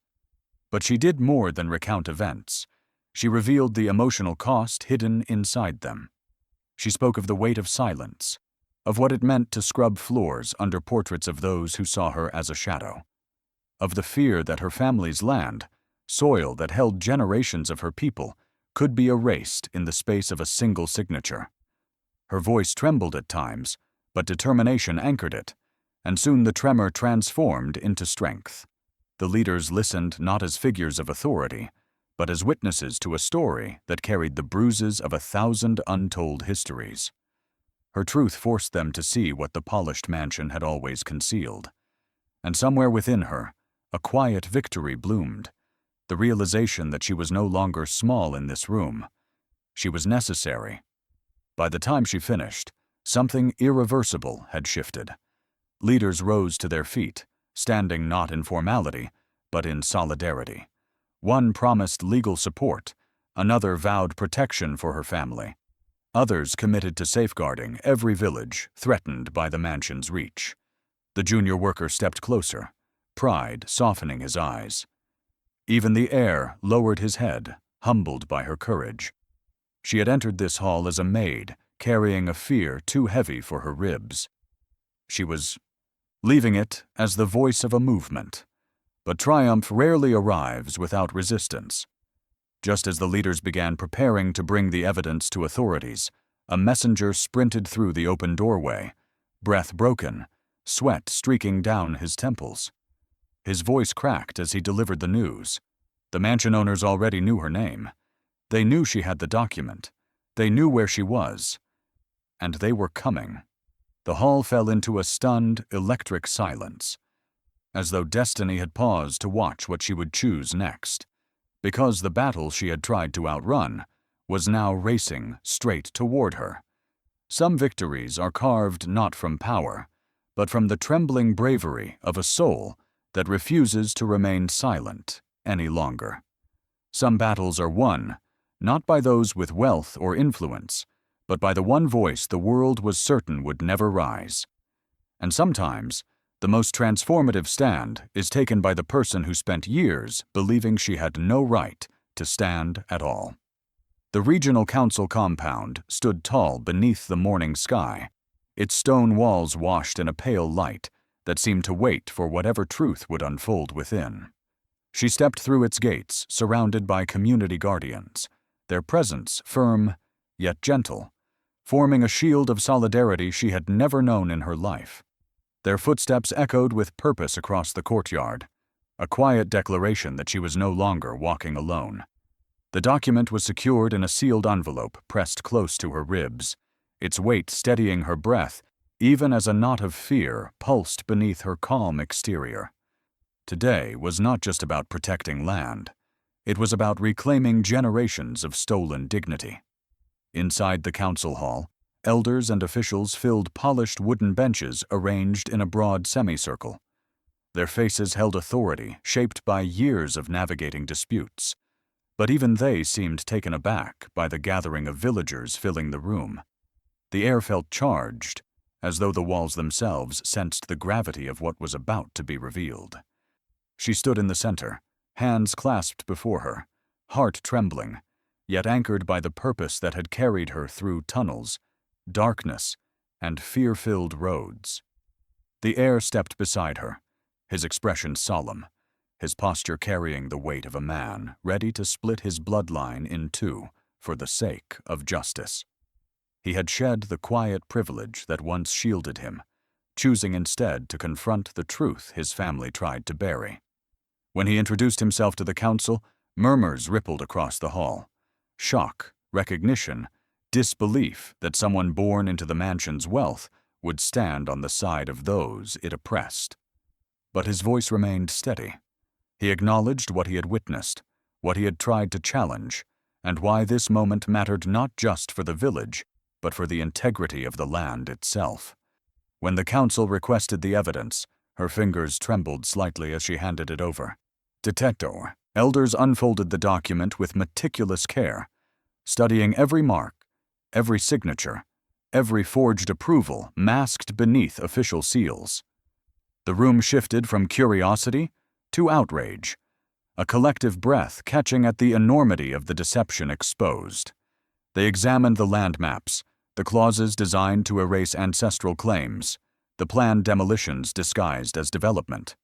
But she did more than recount events. She revealed the emotional cost hidden inside them. She spoke of the weight of silence, of what it meant to scrub floors under portraits of those who saw her as a shadow, of the fear that her family's land, soil that held generations of her people, could be erased in the space of a single signature. Her voice trembled at times, but determination anchored it, and soon the tremor transformed into strength. The leaders listened not as figures of authority, but as witnesses to a story that carried the bruises of 1,000 untold histories. Her truth forced them to see what the polished mansion had always concealed. And somewhere within her, a quiet victory bloomed, the realization that she was no longer small in this room. She was necessary. By the time she finished, something irreversible had shifted. Leaders rose to their feet, standing not in formality, but in solidarity. One promised legal support, Another vowed protection for her family. Others committed to safeguarding every village threatened by the mansion's reach. The junior worker stepped closer, pride softening his eyes. Even the heir lowered his head, humbled by her courage. She had entered this hall as a maid, carrying a fear too heavy for her ribs. She was leaving it as the voice of a movement. But triumph rarely arrives without resistance. Just as the leaders began preparing to bring the evidence to authorities, a messenger sprinted through the open doorway, breath broken, sweat streaking down his temples. His voice cracked as he delivered the news. The mansion owners already knew her name. They knew she had the document. They knew where she was. And they were coming. The hall fell into a stunned, electric silence, as though destiny had paused to watch what she would choose next, because the battle she had tried to outrun was now racing straight toward her. Some victories are carved not from power, but from the trembling bravery of a soul that refuses to remain silent any longer. Some battles are won, not by those with wealth or influence, but by the one voice the world was certain would never rise. And sometimes, the most transformative stand is taken by the person who spent years believing she had no right to stand at all. The regional council compound stood tall beneath the morning sky, its stone walls washed in a pale light that seemed to wait for whatever truth would unfold within. She stepped through its gates, surrounded by community guardians, their presence firm yet gentle, forming a shield of solidarity she had never known in her life. Their footsteps echoed with purpose across the courtyard, a quiet declaration that she was no longer walking alone. The document was secured in a sealed envelope pressed close to her ribs, its weight steadying her breath even as a knot of fear pulsed beneath her calm exterior. Today was not just about protecting land. It was about reclaiming generations of stolen dignity. Inside the council hall, elders and officials filled polished wooden benches arranged in a broad semicircle. Their faces held authority shaped by years of navigating disputes, but even they seemed taken aback by the gathering of villagers filling the room. The air felt charged, as though the walls themselves sensed the gravity of what was about to be revealed. She stood in the center, hands clasped before her, heart trembling, yet anchored by the purpose that had carried her through tunnels, darkness, and fear-filled roads. The heir stepped beside her, his expression solemn, his posture carrying the weight of a man ready to split his bloodline in two for the sake of justice. He had shed the quiet privilege that once shielded him, choosing instead to confront the truth his family tried to bury. When he introduced himself to the council, murmurs rippled across the hall. Shock, recognition, disbelief that someone born into the mansion's wealth would stand on the side of those it oppressed. But his voice remained steady. He acknowledged what he had witnessed, what he had tried to challenge, and why this moment mattered not just for the village, but for the integrity of the land itself. When the council requested the evidence, her fingers trembled slightly as she handed it over. Detector, elders unfolded the document with meticulous care, studying every mark, every signature, every forged approval masked beneath official seals. The room shifted from curiosity to outrage, a collective breath catching at the enormity of the deception exposed. They examined the land maps, the clauses designed to erase ancestral claims, the planned demolitions disguised as development.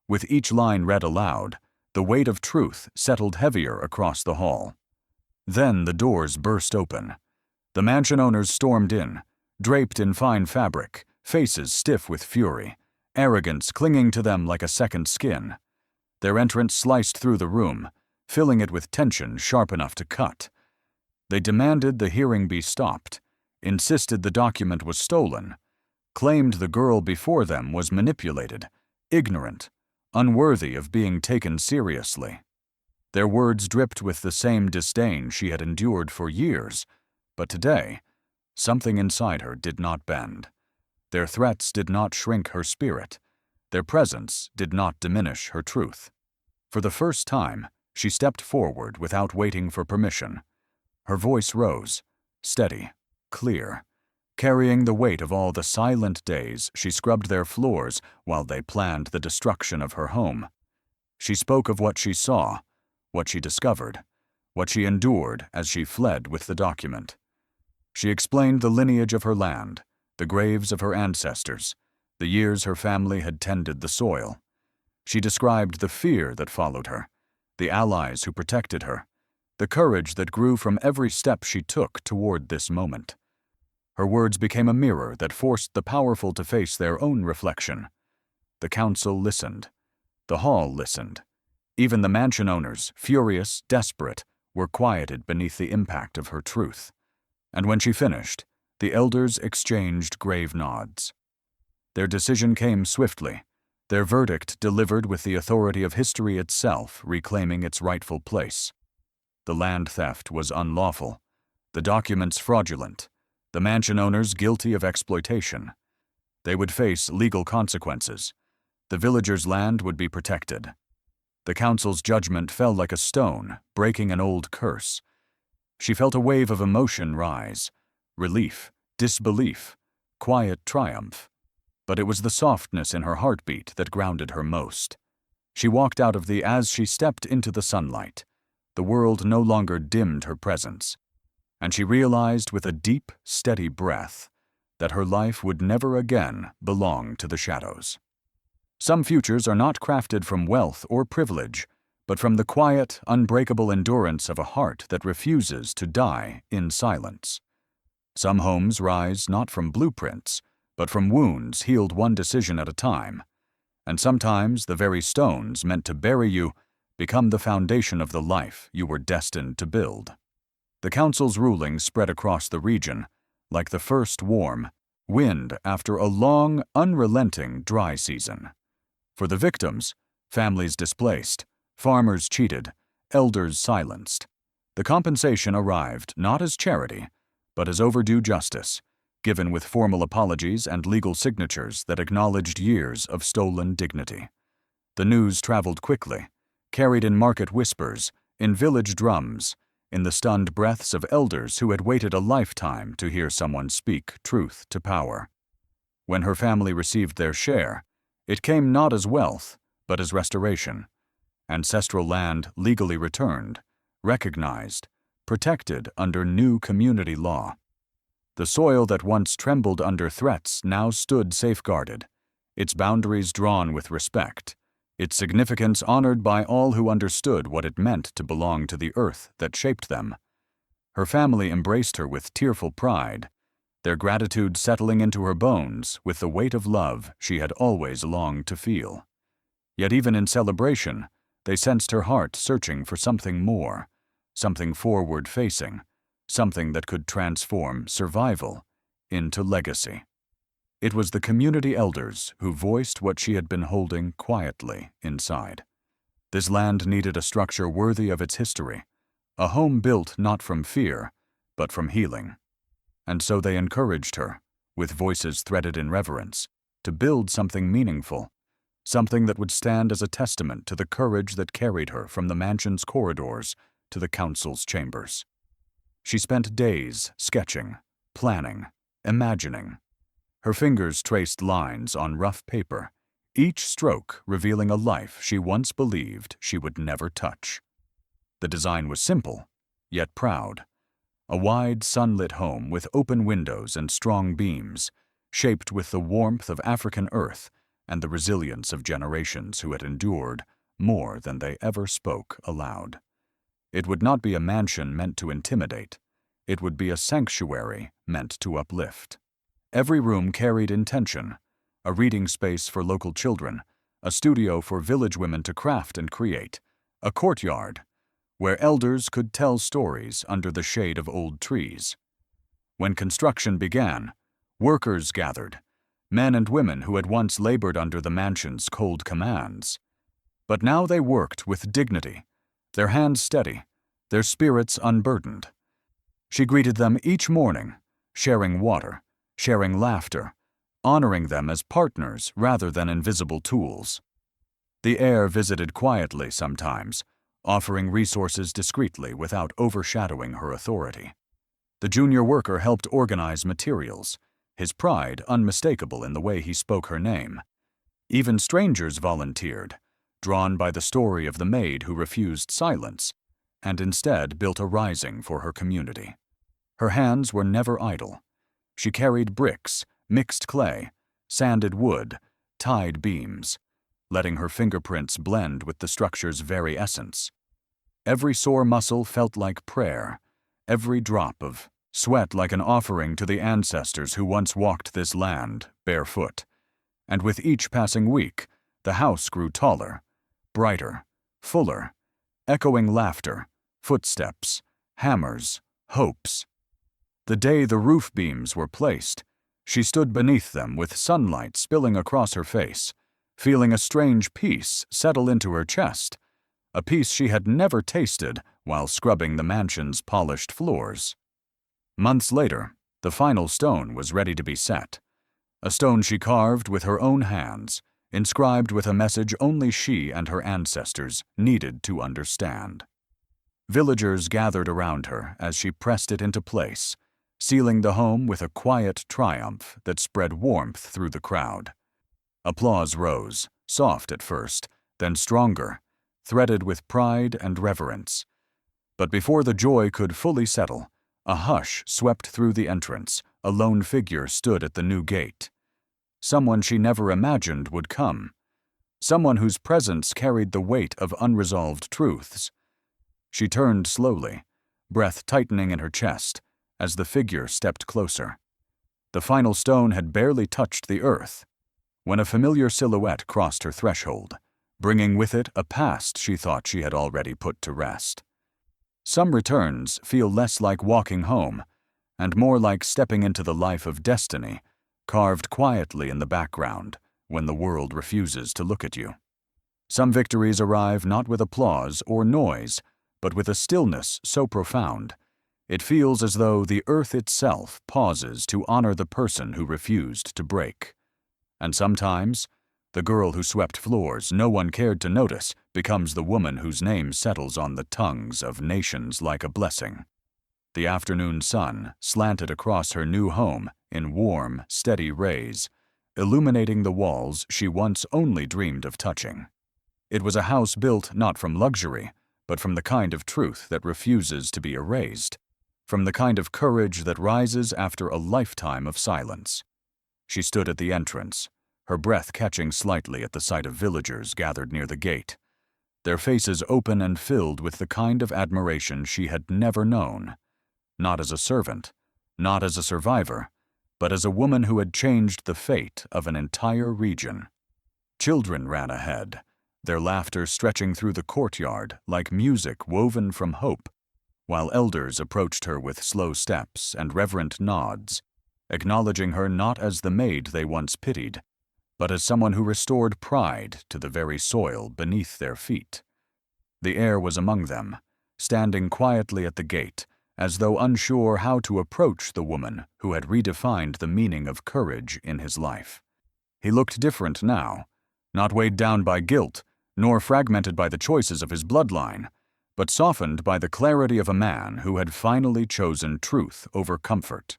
With each line read aloud, the weight of truth settled heavier across the hall. Then the doors burst open. The mansion owners stormed in, draped in fine fabric, faces stiff with fury, arrogance clinging to them like a second skin. Their entrance sliced through the room, filling it with tension sharp enough to cut. They demanded the hearing be stopped, insisted the document was stolen, claimed the girl before them was manipulated, ignorant, unworthy of being taken seriously. Their words dripped with the same disdain she had endured for years, but today, something inside her did not bend. Their threats did not shrink her spirit. Their presence did not diminish her truth. For the first time, She stepped forward without waiting for permission. Her voice rose, steady, clear, carrying the weight of all the silent days she scrubbed their floors while they planned the destruction of her home. She spoke of what she saw, what she discovered, what she endured as she fled with the document. She explained the lineage of her land, the graves of her ancestors, the years her family had tended the soil. She described the fear that followed her, the allies who protected her, the courage that grew from every step she took toward this moment. Her words became a mirror that forced the powerful to face their own reflection. The council listened. The hall listened. Even the mansion owners, furious, desperate, were quieted beneath the impact of her truth. And when she finished, the elders exchanged grave nods. Their decision came swiftly, their verdict delivered with the authority of history itself reclaiming its rightful place. The land theft was unlawful, the documents fraudulent, the mansion owners guilty of exploitation. They would face legal consequences. The villagers' land would be protected. The council's judgment fell like a stone, breaking an old curse. She felt a wave of emotion rise, relief, disbelief, quiet triumph. But it was the softness in her heartbeat that grounded her most. She walked out of the as she stepped into the sunlight. The world no longer dimmed her presence, and she realized with a deep, steady breath that her life would never again belong to the shadows. Some futures are not crafted from wealth or privilege, but from the quiet, unbreakable endurance of a heart that refuses to die in silence. Some homes rise not from blueprints, but from wounds healed one decision at a time, and sometimes the very stones meant to bury you become the foundation of the life you were destined to build. The council's ruling spread across the region, like the first warm wind after a long, unrelenting dry season. For the victims, families displaced, farmers cheated, elders silenced. The compensation arrived not as charity, but as overdue justice, given with formal apologies and legal signatures that acknowledged years of stolen dignity. The news traveled quickly, carried in market whispers, in village drums, in the stunned breaths of elders who had waited a lifetime to hear someone speak truth to power. When her family received their share, it came not as wealth, but as restoration. Ancestral land legally returned, recognized, protected under new community law. The soil that once trembled under threats now stood safeguarded, its boundaries drawn with respect, its significance honored by all who understood what it meant to belong to the earth that shaped them. Her family embraced her with tearful pride, their gratitude settling into her bones with the weight of love she had always longed to feel. Yet even in celebration, they sensed her heart searching for something more, something forward-facing, something that could transform survival into legacy. It was the community elders who voiced what she had been holding quietly inside. This land needed a structure worthy of its history, a home built not from fear, but from healing. And so they encouraged her, with voices threaded in reverence, to build something meaningful, something that would stand as a testament to the courage that carried her from the mansion's corridors to the council's chambers. She spent days sketching, planning, imagining. Her fingers traced lines on rough paper, each stroke revealing a life she once believed she would never touch. The design was simple, yet proud. A wide, sunlit home with open windows and strong beams, shaped with the warmth of African earth and the resilience of generations who had endured more than they ever spoke aloud. It would not be a mansion meant to intimidate. It would be a sanctuary meant to uplift. Every room carried intention, a reading space for local children, a studio for village women to craft and create, a courtyard where elders could tell stories under the shade of old trees. When construction began, workers gathered, men and women who had once labored under the mansion's cold commands. But now they worked with dignity, their hands steady, their spirits unburdened. She greeted them each morning, sharing water, sharing laughter, honoring them as partners rather than invisible tools. The air visited quietly sometimes, offering resources discreetly without overshadowing her authority. The junior worker helped organize materials, his pride unmistakable in the way he spoke her name. Even strangers volunteered, drawn by the story of the maid who refused silence and instead built a rising for her community. Her hands were never idle. She carried bricks, mixed clay, sanded wood, tied beams, letting her fingerprints blend with the structure's very essence. Every sore muscle felt like prayer, every drop of sweat like an offering to the ancestors who once walked this land barefoot. And with each passing week, the house grew taller, brighter, fuller, echoing laughter, footsteps, hammers, hopes. The day the roof beams were placed, she stood beneath them with sunlight spilling across her face, feeling a strange peace settle into her chest, a peace she had never tasted while scrubbing the mansion's polished floors. Months later, the final stone was ready to be set, a stone she carved with her own hands, inscribed with a message only she and her ancestors needed to understand. Villagers gathered around her as she pressed it into place, sealing the home with a quiet triumph that spread warmth through the crowd. Applause rose, soft at first, then stronger, threaded with pride and reverence. But before the joy could fully settle, a hush swept through the entrance. A lone figure stood at the new gate. Someone she never imagined would come. Someone whose presence carried the weight of unresolved truths. She turned slowly, breath tightening in her chest, as the figure stepped closer. The final stone had barely touched the earth when a familiar silhouette crossed her threshold, bringing with it a past she thought she had already put to rest. Some returns feel less like walking home and more like stepping into the life of destiny, carved quietly in the background when the world refuses to look at you. Some victories arrive not with applause or noise, but with a stillness so profound, it feels as though the earth itself pauses to honor the person who refused to break. And sometimes, the girl who swept floors no one cared to notice becomes the woman whose name settles on the tongues of nations like a blessing. The afternoon sun slanted across her new home in warm, steady rays, illuminating the walls she once only dreamed of touching. It was a house built not from luxury, but from the kind of truth that refuses to be erased, from the kind of courage that rises after a lifetime of silence. She stood at the entrance, her breath catching slightly at the sight of villagers gathered near the gate, their faces open and filled with the kind of admiration she had never known, not as a servant, not as a survivor, but as a woman who had changed the fate of an entire region. Children ran ahead, their laughter stretching through the courtyard like music woven from hope, while elders approached her with slow steps and reverent nods, acknowledging her not as the maid they once pitied, but as someone who restored pride to the very soil beneath their feet. The heir was among them, standing quietly at the gate, as though unsure how to approach the woman who had redefined the meaning of courage in his life. He looked different now, not weighed down by guilt, nor fragmented by the choices of his bloodline, but softened by the clarity of a man who had finally chosen truth over comfort.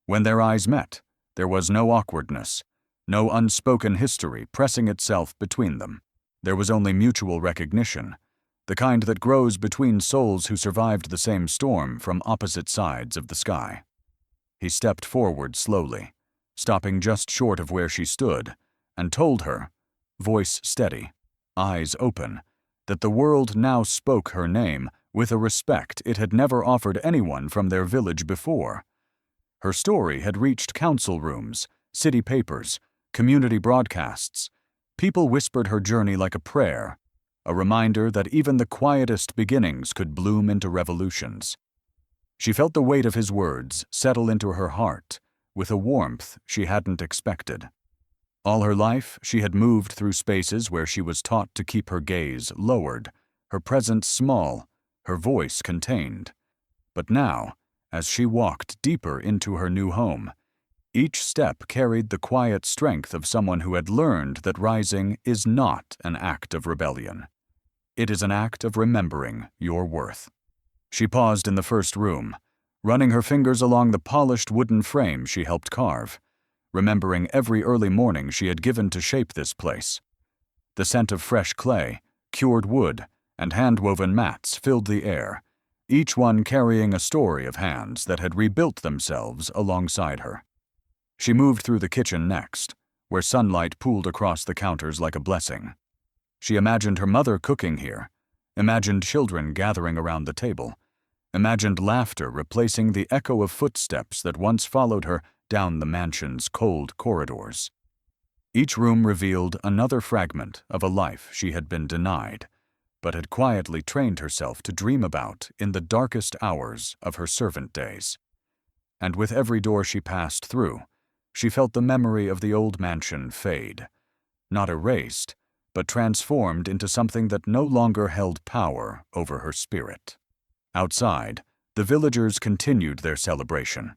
When their eyes met, there was no awkwardness, no unspoken history pressing itself between them. There was only mutual recognition, the kind that grows between souls who survived the same storm from opposite sides of the sky. He stepped forward slowly, stopping just short of where she stood, and told her, voice steady, eyes open, that the world now spoke her name with a respect it had never offered anyone from their village before. Her story had reached council rooms, city papers, community broadcasts. People whispered her journey like a prayer, a reminder that even the quietest beginnings could bloom into revolutions. She felt the weight of his words settle into her heart with a warmth she hadn't expected. All her life, she had moved through spaces where she was taught to keep her gaze lowered, her presence small, her voice contained. But now, as she walked deeper into her new home, each step carried the quiet strength of someone who had learned that rising is not an act of rebellion. It is an act of remembering your worth. She paused in the first room, running her fingers along the polished wooden frame she helped carve, remembering every early morning she had given to shape this place. The scent of fresh clay, cured wood, and hand-woven mats filled the air, each one carrying a story of hands that had rebuilt themselves alongside her. She moved through the kitchen next, where sunlight pooled across the counters like a blessing. She imagined her mother cooking here, imagined children gathering around the table, imagined laughter replacing the echo of footsteps that once followed her down the mansion's cold corridors. Each room revealed another fragment of a life she had been denied, but had quietly trained herself to dream about in the darkest hours of her servant days. And with every door she passed through, she felt the memory of the old mansion fade, not erased, but transformed into something that no longer held power over her spirit. Outside, the villagers continued their celebration.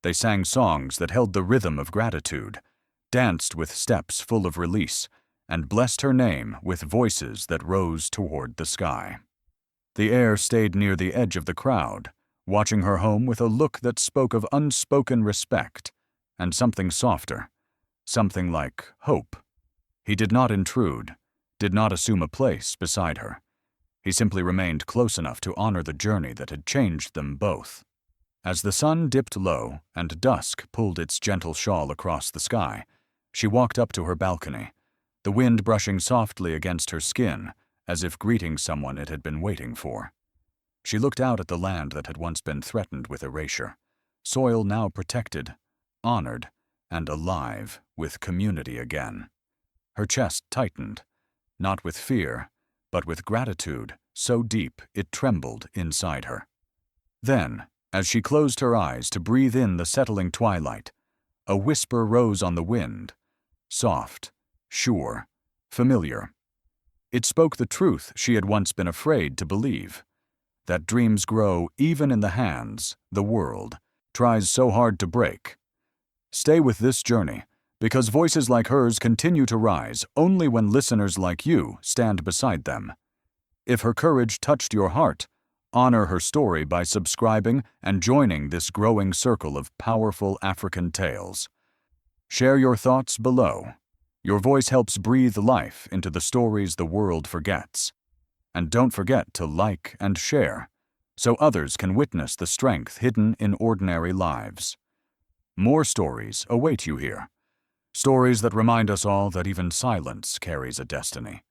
They sang songs that held the rhythm of gratitude, danced with steps full of release, and blessed her name with voices that rose toward the sky. The heir stayed near the edge of the crowd, watching her home with a look that spoke of unspoken respect and something softer, something like hope. He did not intrude, did not assume a place beside her. He simply remained close enough to honor the journey that had changed them both. As the sun dipped low and dusk pulled its gentle shawl across the sky, she walked up to her balcony, the wind brushing softly against her skin as if greeting someone it had been waiting for. She looked out at the land that had once been threatened with erasure, soil now protected, honored, and alive with community again. Her chest tightened, not with fear, but with gratitude so deep it trembled inside her. Then, as she closed her eyes to breathe in the settling twilight, a whisper rose on the wind, soft, sure, familiar. It spoke the truth she had once been afraid to believe, that dreams grow even in the hands the world tries so hard to break. Stay with this journey, because voices like hers continue to rise only when listeners like you stand beside them. If her courage touched your heart, honor her story by subscribing and joining this growing circle of powerful African tales. Share your thoughts below. Your voice helps breathe life into the stories the world forgets. And don't forget to like and share, so others can witness the strength hidden in ordinary lives. More stories await you here. Stories that remind us all that even silence carries a destiny.